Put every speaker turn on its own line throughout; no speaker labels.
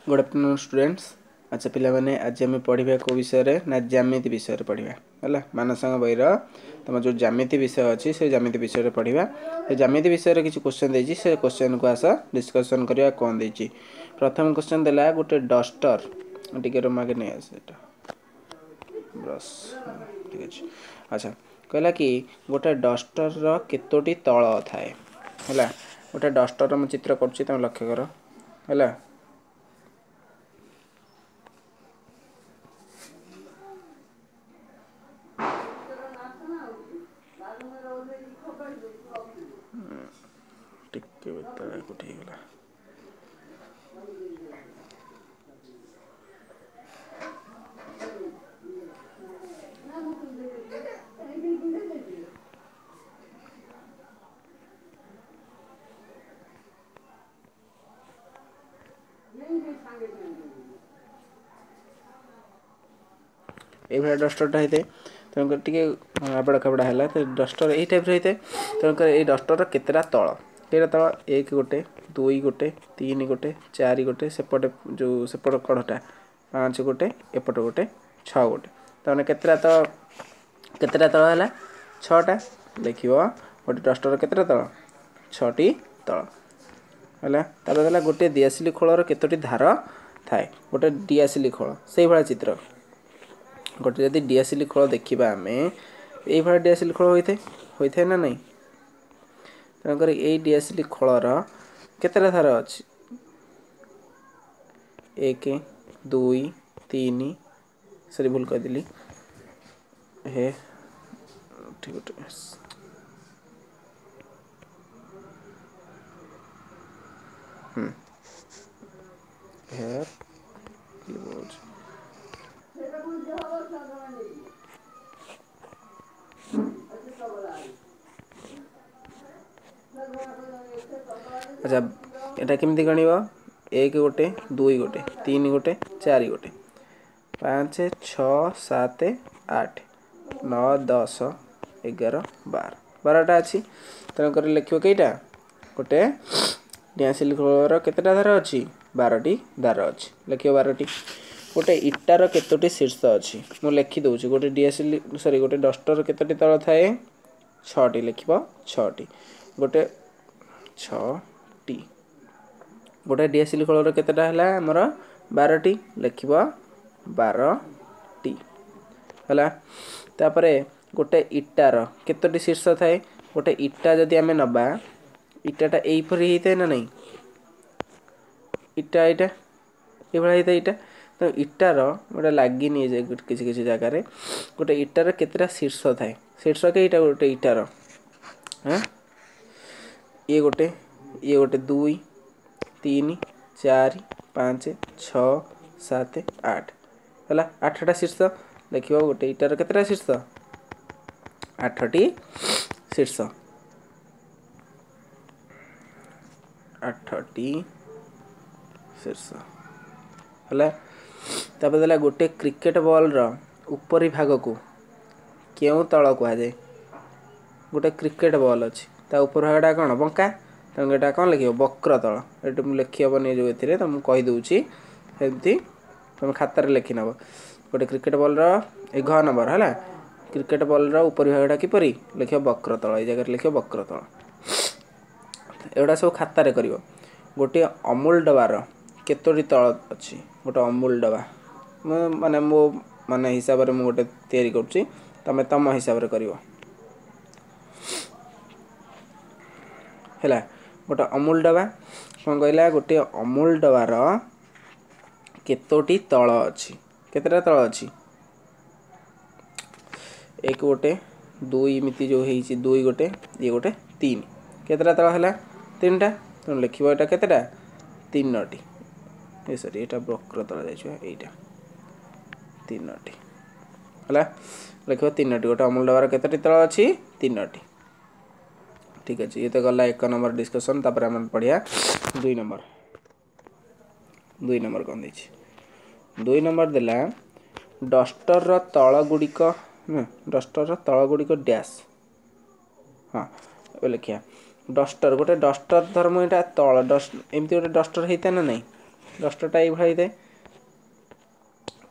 Good afternoon students. अच्छा पिला माने आज आम पढ़ा कौ विषय ना ज्यामिति विषय पढ़ा है मानसांग बईर तुम जो ज्यामिति विषय अच्छी से ज्यामिति विषय पढ़ा। ज्यामिति विषय किसी क्वेश्चन देती से क्वेश्चन को आस डिस्कसन करवा कौन देती। प्रथम क्वेश्चन देला गोटे डस्टर टी रोमागे नहीं आस ब्रश ठीक अच्छे। अच्छा कहला कि गोटे डस्टर केतोटी तल थाए है गोटे डस्टर मैं चित्र करुँच तुम लक्ष्य कर है टिके उठेगला ये डस्टरटा होता है तेणुक टे आबड़ा खाबड़ा है तो डस्टर यही टाइप होता है। तेणुक ये डस्टर केतटा तल केटा तल एक गोटे दुई गोटे तीन गोटे चार गोटे सेपटे जो सेपट कड़टा पाँच गोटे एपट गोटे छः गोटे तमें केतटा तल है छटा लिख गोटे डस्टर केतटा तल छटी तल है गोटे दिआसिली खोलर केतोटी धार थाए गोटे दिआसिली खोल से भाया चित्र गोटे जदि दिआसिली खोल देखा आम ये भाया दिआसिली खोल होता है ना नहीं। तेणुक यही दिआसिली खोलर केतटा धार अच्छी एक दुई तीन सरी भूल करदेली हे ठीक है अच्छा एटा केमती गणव एक गोटे दुई गोटे तीन गोटे चार गोटे पाँच छः सात आठ नौ दस एगार बार बारटा अच्छी तेणुक लिख कईटा गोटे डिआसिल खोलर केतटा धार अच्छी 12टी धार अच्छी लिख 12टी। गोटे इटार केतोटी शीर्ष अच्छी मुझे लिखिदे गोटे डिआसिल सॉरी गोटे डस्टर केतोटी तल थाए 6टी लिख 6टी गोटे 6टी गोटे डिआसिल खोलर केतटा है आमर 12टी लिख 12टी है। तापरे गोटे इटार केतोटी शीर्ष थाए गोटे इटा जदि आम नबा इटाटा यहीपरी होता है ना नहीं इटा यहाँ ये होता है इटा तो इटार गोटे लगी नहीं जाए किसी किसी जगार गोटे इटार केतटा शीर्ष थाए शीर्ष कईटा गोटे इटार हाँ ये गोटे दुई तीन चार पाँच छः सात आठ है 8टा शीर्ष लिख गोटे इटार केतटा शीर्ष 8टी शीर्ष 8टी शीर्ष है। देला गोटे क्रिकेट बॉल उपरी भाग को क्यों तल कहुए गोटे क्रिकेट बॉल अच्छी ता ऊपर भागटा कौन बंका तेणु यहाँ कौन लिख वक्र तल ये मुझे लिखी जो ए तुमको कहीदे सेमती तुम खातार लिखि नब गोटे क्रिकेट बॉल घ नंबर है क्रिकेट बॉल उपरी भागटा किपरि लिख वक्र तल ये जगह लिख वक्र तल एगुड़ा सब खातार कर गोटे अमूल डबार केतोटी तल अच्छी गोटे अमूल डबा माने मो माने हिसाब से मुझे तैयारी करुँची तमें तम हिसाब से कर गोटे अमूल डबा कौन कहला गोटे अमूल डबार केतोटी तल अच्छी केतटा तल अच्छी एक गोटे दुई एमती जो है दुई गोटे ये गोटे तीन केतटा तल है 3टा तुम लिख यहाँ केतटा 3टी ये सॉरी यहाँ वक्र तल जाइटा 3टी है लिख 3टी गोटे अमूल डबार केतोटी तल अच्छी 3टी ठीक अच्छे। ये तो गला 1 नंबर डिस्कसन तापर आम पढ़िया 2 नंबर कौन देछि 2 नंबर देला डस्टर तल गुड़िक डस्टर तल गुड़िक डैश हाँ लिखिया डस्टर गोटे डस्टर धर्म यहाँ तल डस्ट एमती गोटे डस्टर होता ना नहीं डस्टरटा ये है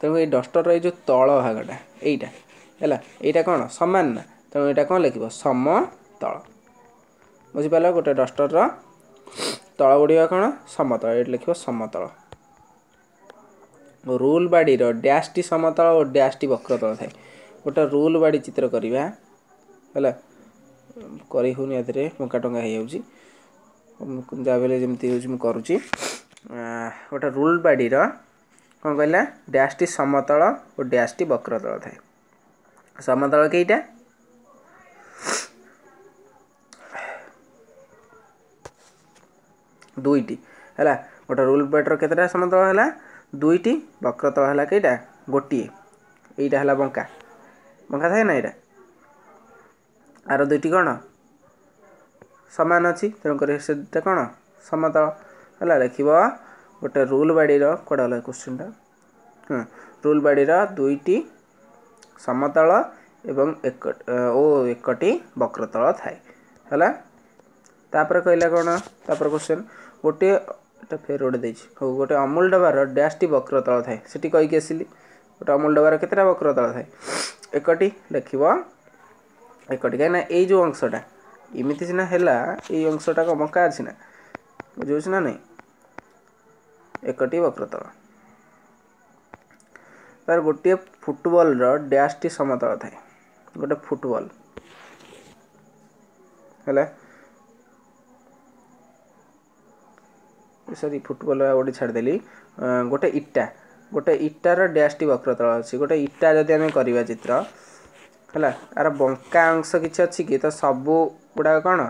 तेणु ये डस्टर ये जो तल भागटा यहीटा है यहाँ कौन सामान ना तेणु यहाँ कौन लिख समतल बुझीपार गोटे डस्टर तल गुड़िया कौन समतल ये लिख समतल रूल बाड़ी डैश टी समतल और डैश टी वक्रतल थाए गोटे रूल बाड़ी चित्र करवा है करी होनी ए बंका टंगा हो जहाँ जमी हूँ करुँची गोटे रूल बाड़ी कौन कहला डैश टी समतल और डैश टी वक्रतल थाए समतल कईटा दुईटी है गोटे रूल बाड़ी केतटा समतल है दुईटी वक्रतल है कईटा गोटे यहीटा है बंका बंका थाए ना यहाँ आर दुईटी कौन सामान अच्छी तेणुक से कौन समतल है लिख गोटे रूल बाड़ी कौड़ा गला क्वेश्चन रूल बाड़ी दुईटी समतल एवं एकटी वक्रतल थाए है तापर कहला कौन तापर क्वेश्चन गोटे फेर गोटे हो गोटे अमूल डबार डैश टी वक्रतल थाए से कहीकि आसली गोटे अमूल डबार केतटा वक्रतल थाए एकटी लिख एकटी कहीं ये जो अंशटा इमिति सीना है ये अंशटा को बंका अच्छी ना बुझे ना नहीं एकटी वक्रतल तार गोटे फुटबॉल डैश टी समतल थाए गोटे फुटबॉल है सॉरी फुटबॉल गोटे छाड़देली गोटे इटार डैश टी वक्रतल अच्छी गोटे इटा जदि आम करवा चित्र है यार बंका अंश किसी अच्छी कि तो सबू गुड़ा कौन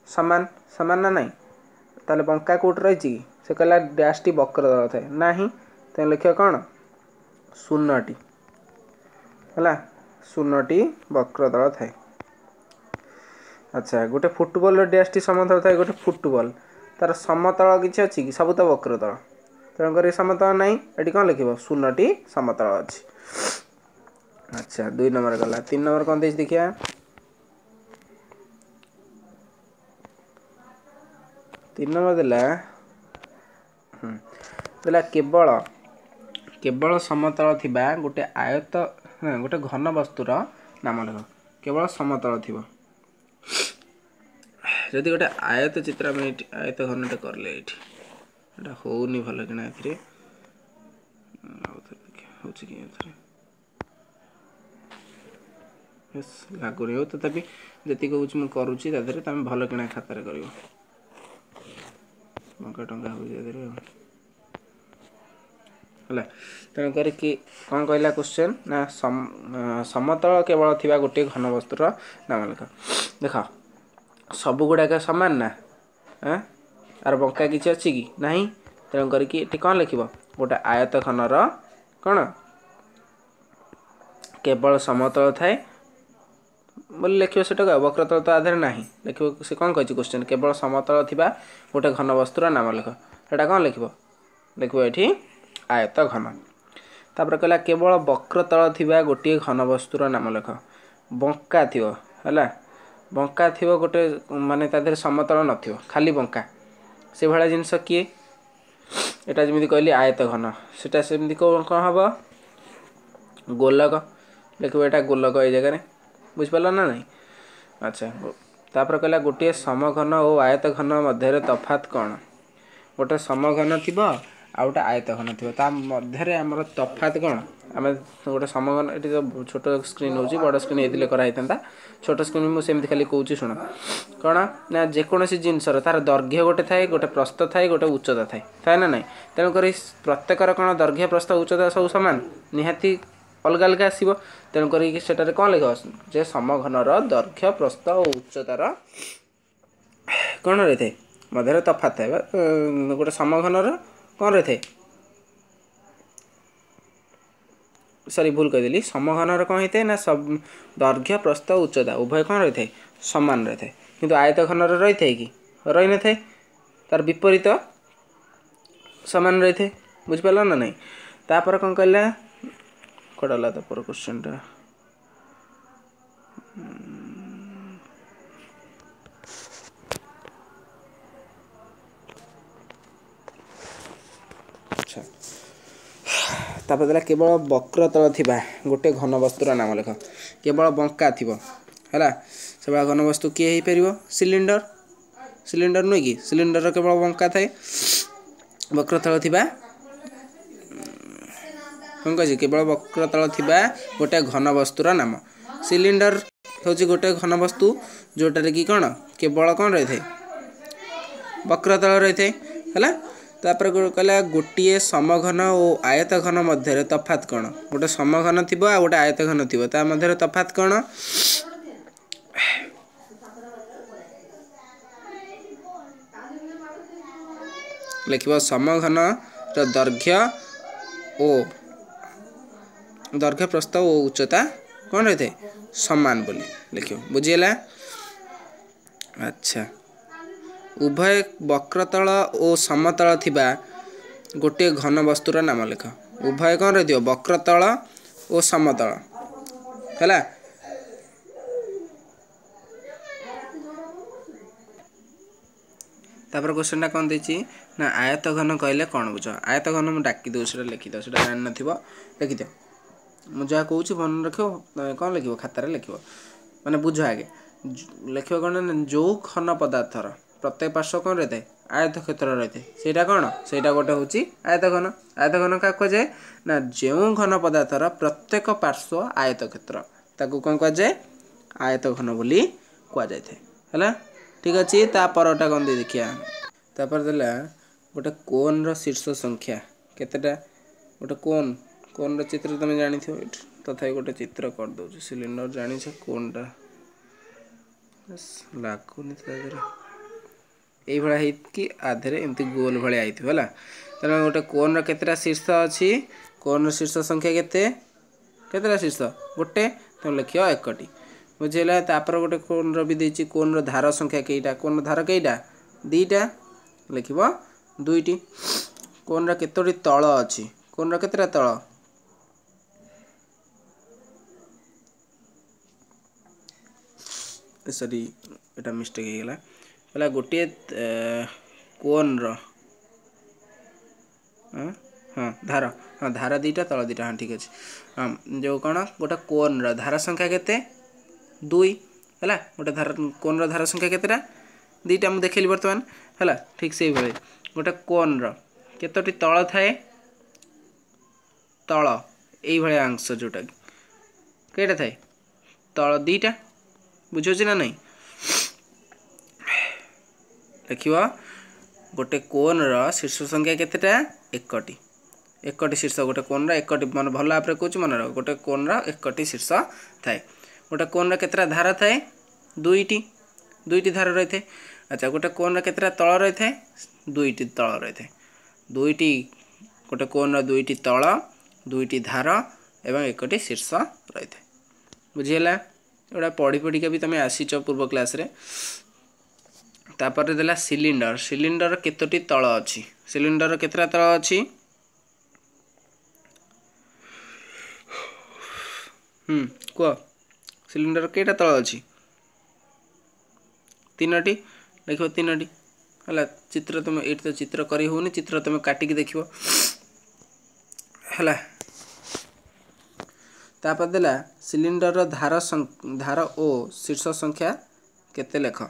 सामान सामान ना नहीं ताले बंका कौट रही कि से कहला डैश टी वक्रतल थाए ना तो लिख कौन शून्यटी है शून्यटी वक्रतल थाए अच्छा गोटे फुटबॉल डैश टी समतल थाए गोटे फुटबॉल तार समतल किसी अच्छी कि सब तो वक्रतल तेणुक समतल ना ये कौन लिख शून्यटी समतल अच्छी अच्छा 2 नंबर गला 3 नंबर कौन देख देखिए तीन नंबर देला केवल केवल समतल थिबा गोटे आयत गोटे घन वस्तुर नाम लिख केवल समतल थी जदि गोटे आयत चित्र आम आयत घनटे करले ये होनी भल कि लागू नहीं हो तथापि जी कहूँ करुँची तुम भल कि खातार कर बंका टंगा हो तेणुक कि कौन कहला क्वेश्चन ना समतल केवल थिबा गोटे घन वस्तुर नाम लिख देख सब गुड़ाक सामान ना आर बंका किसी अच्छी कि नहीं तेणुक ये कौन लिख गोटे आयत घनर कौन केवल समतल थाए बोले लिख से वक्रतल तो आधार ना लिख से कौन कही क्वेश्चन केवल समतल थिबा गोटे घन वस्तुर नाम लिख से कौन लिख लिख ये आयत घन तापर कहला केवल वक्रतल थिबा गोटे घन वस्तुर नाम लिख बंका थी है बंका थी गोटे माने तादेह समतल न खाली बंका से भाया जिनस किए यहाँ जमी कहली आयत घन सेटा सेमती कौन हम गोलक लिख यहाँ गोलक ये जगह बुझिपार ना नहीं अच्छा तापर कहला गोटे समघन और आयत घन मध्य तफात कौन गोटे समघन थी आ गोटे आयत घन थी मध्य आमर तफात कौन आम गोटे समघन ये तो छोट स्क्रीन हो बड़ स्क्रीन ये कराई था छोट स्क्रीन मुझे खाली कौच शुण कौन ना जेकोसी जिनसर तार दैर्घ्य गोटे थाए गोटे प्रस्थ थाए गोटे उच्चता थाए थाए ना ना तेणुक प्रत्येकर कौन दैर्घ्य प्रस्थ उच्चता सब सामान निहाती अलग अलग आसो तेणुक सेटार कौन लिख जे समघनर दैर्घ्य प्रस्थ और उच्चतार कौन रही थे मध्य तफात थाए गोटे समघनर कौन रही थे सॉरी भूल कहीदेली समघनर कौन होता है ना सब दैर्घ्य प्रस्थ उच्चता उभय कौन रही थे समान रही थे किंतु आयत घनर रही थे कि रही न थे तार विपरीत समान रही थे बुझिपार ना नहीं तापर कौन कहला कड़ा तापर क्वेश्चन टा अच्छा तापर देला केवल वक्र तल थिबा गोटे घन वस्तुर नाम लेख केवल बंका थिबो हैला सेबा घन वस्तु किए ही परिबो सिलिंडर सिलिंडर नुई कि सिलिंडर केवल बंका थाए वक्र तल थिबा कौन कह केवल वक्र तल थिबा गोटे घन वस्तुर नाम सिलिंडर हूँ गोटे घन वस्तु जोटार कि कौन केवल कौन रही थे वक्र तल रही थे है तापर कहला गोटे समघन और आयत घन मध्य तफात कौन गोटे समघन थी गोटे आयत घन थी मध्य तफात कौन लिख समघन दैर्घ्य और दैर्घ्य प्रस्थ और उच्चता कौन रही थे समान बोली लिख बुझीगला। अच्छा उभय वक्रतल और समतल थिबा गोटे घन वस्तुर नाम लिख उभय कौन रही वक्रतल और समतल है तापर क्वेश्चन कौन देछि ना आयत घन कहले कौन बुझ आयत घन मुझे डाकी दो लिखि दो जान न लिखि दो मुझे कौच मन रख कौन लिख खातार लिख मैंने बुझ आगे लिख कौन जो घन पदार्थर प्रत्येक पार्श्व कौन रही है आयत क्षेत्र रही है ସେଇଟା कौन ସେଇଟା गोटे हूँ आयत घन क्या कहुए ना जो घन पदार्थर प्रत्येक पार्श्व आयत क्षेत्र ताकू कौन कहुए आयत घन बोली कहुए ठीक अच्छे तापरटा कौन दे देखिया तापर देला गोटे कोन रो शीर्ष संख्या केतेटा गोटे कोन रो चित्र तुम जानी थो तथा गोटे चित्र कर दो सिलिंडर जानी छ कोनटा लागुनि यही भाई कि आधे एमती गोल भाई आई थी है तेना गोटे कोन केतेटा शीर्ष अच्छी कोन शीर्ष संख्या केतेटा शीर्ष गोटे तुम लिख एकटी बुझेगा तापर गोटे कोन भी देती कोन धार संख्या कईटा कोन धार कईटा दीटा लिख दुईटी कोन केतोटी तल अच्छी कोन केतेटा तल सॉरी एटा मिस्टेक हो गला पहला गोटे कोन हाँ धार हाँ धार दीटा तल दीटा हाँ ठीक अच्छे हाँ जो कौन गोटे कोन धार संख्या केते दुई है गोटे धार कोन धार संख्या केतेटा दीटा मुझे देखली बर्तमान है ठीक से भाई गोटे कोन केतोटी तल थाए तल यही भाया अंश जोटा कईटा थाए तल दीटा बुझे ना नहीं लिख गोटे कोन शीर्ष संख्या केतेटा एकटी एकटी शीर्ष गोटे कोन एकटी मन भल भाव कौच मन गोटे कोन एकटी शीर्ष थाए गोटे कोन केतेटा धार थाए दुईटी धार रही थे अच्छा गोटे कोन केतेटा तल रही थे दुईटी तल रही थे दुईटी गोटे कोन दुईटी तल दुईटी धार एवं एकटी शीर्ष रही थे बुझीगला एटा पढ़ी पढ़िका भी तुम आसीच पूर्व क्लास रे तापर देला सिलिंडर सिलिंडर केतोटी तल अच्छी सिलिंडर केतेटा तल अच्छी कह सिलिंडर केटा तल अच्छी तीनोटी लिख तीनोटी है चित्र तुम ये तो चित्र करी होनी चित्र तुम काटिकी देख है तापर देला सिलिंडर धार ओ शीर्ष संख्या केते लेख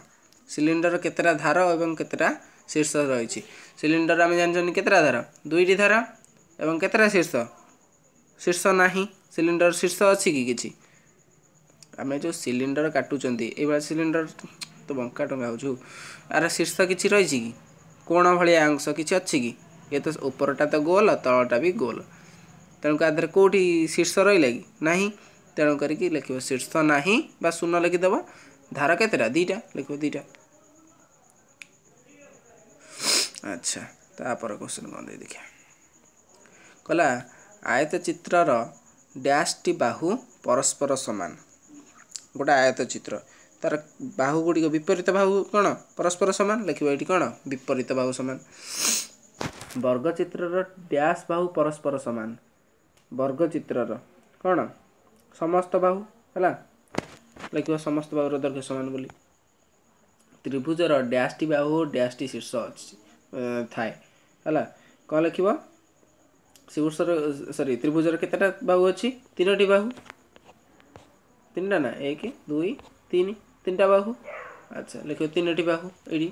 सिलिंडर केतेटा धार एवं केतेटा शीर्ष रही सिलिंडर आम जान केतेटा धार दुईटी धार एवं केतेटा शीर्ष शीर्ष नाही सिलिंडर शीर्ष अच्छी कि किछि आम जो सिलिंडर काटुचंती ये सिलिंडर तो बंका टंगा हो आर शीर्ष किसी रही कि कोण भाया अंश किसी अच्छी कि ये तो उपरटा तो गोल तलटा भी गोल तेणुक आधे कौटी शीर्ष रहा कि नहीं तेणुक लिख शीर्ष नहीं बा शून्य लिखिदेव धार केतेटा दीटा लिख दीटा अच्छा तापर क्वेश्चन कौन दे देखिए कहला आयत चित्रर डैश टी बाहु परस्पर समान गोटे आयत चित्र तार बाहु गुड़िक विपरीत बाहु कौन परस्पर समान लिख ये कौन विपरीत बाहु समान वर्ग चित्रर डैश बाहु परस्पर समान वर्ग चित्रर कौन समस्त बाहु है लिख समस्त बाहुर दैर्घ्य समान बोली त्रिभुजर डैश टी बाहु डैश टी शीर्ष थाए है कौन लिख शिवुर्षर सॉरी त्रिभुजर केतेटा बाहु अच्छी 3टी बाहु 3टा ना 1 2 3 3टा बाहु अच्छा लिखो 3टी बाहु एडी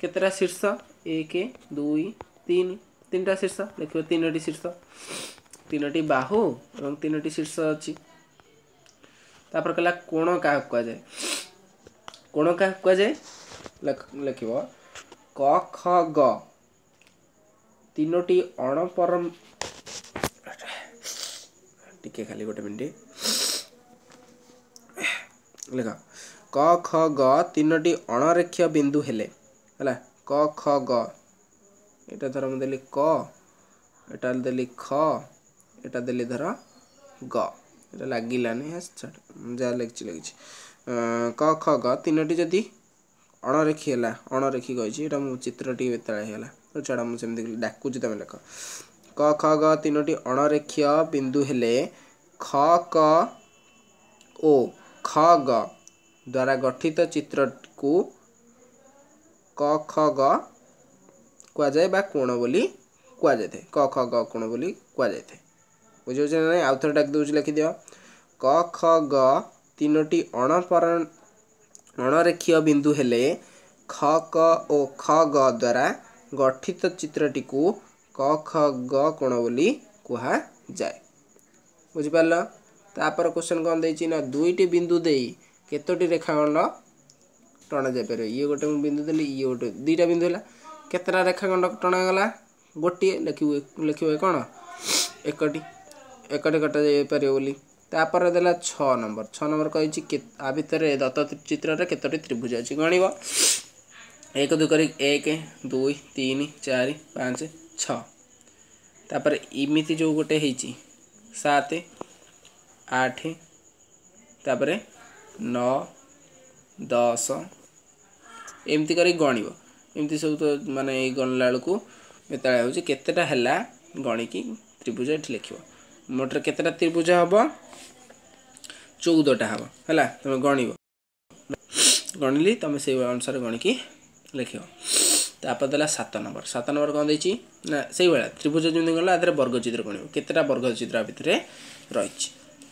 केतेटा शीर्ष 1 2 3 3टा शीर्ष लिखो 3टी शीर्ष 3टी बाहु और 3टी शीर्ष अच्छी तापर कहला कोण क्या कह जाए कोण क्या कह जाए लिखो क ख ग 3टी अणपरम टिके खाली गोटे मिनट लिख क ख ग 3टी अणरेखीय बिंदु हेले हला क ख ग एटा धर मैं देली क एटा देली ख एटा देली धर ग एटा लागिलानी जा लिखि क ख ग 3टी जदि अणरेखी है अणरेखी कही मु चित्र टी बेताला तो छाड़ा मुझे डाकुची तुम लेख क ख ग 3टी अणरेखीय बिंदु हेले ख क ओ ख ग द्वारा गठित चित्र को क ख ग कह जाए बा कोण बोली कह जाए क ख ग कोण बोली कह जाए बुझे ना आउ थे डाक दूसरी लिखि दियो क ख ग 3टी अणरेखीय बिंदु हेले ख क ओ ख ग द्वारा गठित चित्रटी को क ख ग कोण बोली कह जाए बुझिपार तापर क्वेश्चन कौन देछि ना 2टी बिंदु दे केतोटी रेखाखंड टणा जाय पारे ये गोटे बिंदु देली ये गोटे 2टा बिंदु है केतरा रेखाखंड टणा गला गोटे लिखिबे कौन एकटी कटा जाय पारे बोली तापर देला 6 नंबर कही आ भितर दत्त चित्र रे केतोटी त्रिभुज अछि गणिबो 1 2 करी 1 2 3 4 5 6 तापर इमिति जो गोटे हेची 7 8 तापर 9 10 एमती करी गणिबो एमती सब तो माने गणला बेलू बेताला होची केतेटा हैला गणिकी त्रिभुज एठी लिखिबो मोटर केतेटा त्रिभुज हबो 14टा हबो हैला तुम गणिबो गणिली तुम से अनुसार गणिकी लिखिबो तापर देला 7 नंबर कौन देछि ना सेही बेला त्रिभुज जमी गला आदरे वर्ग चित्र गणिबो केतेटा वर्ग चित्र भितरे रहिछि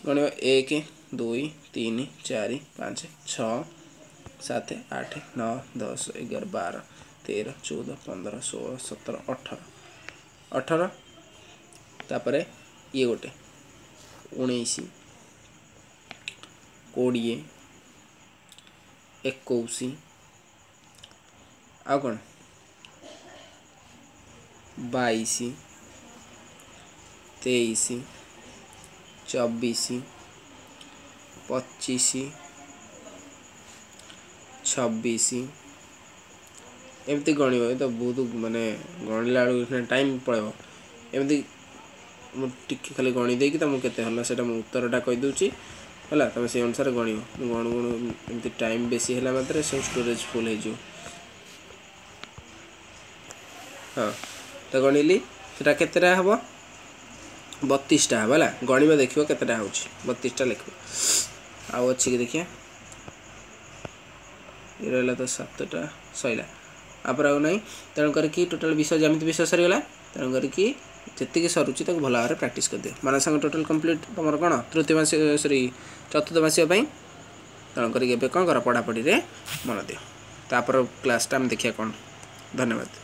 गणिबो 1 2 3 4 5 6 7 8 9 10 11 12 13 14 15 16 17 18 तापर ये गोटे 19 20 21 आ कौन 22 23 24 25 26 एमती गणिब तो बहुत माने गणिला टाइम पड़ेब एमती टिके खाली गणी देकी तुमको केते हला सेटा मु उत्तरटा कहि दूची हला तुम से अनुसार गणिब गण गण एमती टाइम बेसी हला मात्र सब स्टोरेज फुल हे जो हाँ तो गणिली सेटा केतेटा हबो 32टा हबो हला गणिबा देखिबो केतेटा होची 32टा लिखबो आउ अछि कि देखिया ये रहला तो 7टा सइला आपर आउ नाही तेन करके टोटल विषय ज्यामिति विषय सरी गला तेन करके जेतिक सरुची तक भल भाव प्रैक्टिस कर दियो माने संग टोटल कंप्लीट तुम कौन तृतीय मास सॉरी चतुर्थ मासिया तेणु करें कौन कर पढ़ापढ़ी मन दियो तापर क्लास टाइम देखिए कौन धन्यवाद।